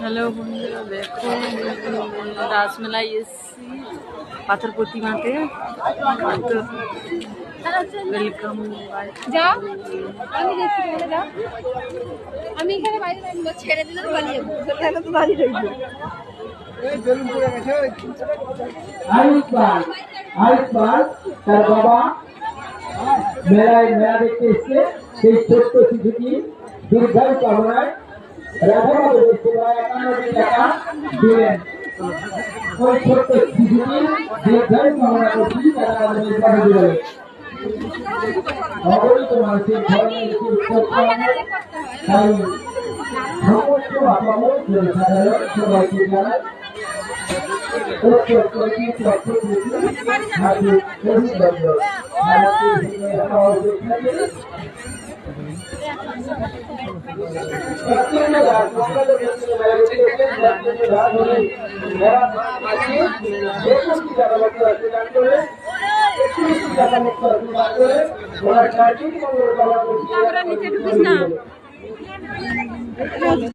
Hello বন্ধুরা, দেখো রাসমেলায় এসছি পাথর প্রতিমাতে। ওয়েলকাম। আমি এখানে বাইরে ছেড়ে দিলে পালিয়ে যাবো, তো দাঁড়িয়ে রইব। তার বাবা মেলায় মেলা দেখতে এসছে। সেই ছোট্ট শিশুটি দীর্ঘায়ু কামনায় রাধাবাবু প্রায় 91 টাকা দিলেন। ওই ছোট্ট শিশুটি দীর্ঘায়ু কামনা করছি, তারা আমাদের কাছে দিলেন। অগণিত মানুষের ধর্মের একটি উৎসব তাই সমস্ত আপামর সাধারণ সবাইকে জানায় নিচে ঢুকিস না।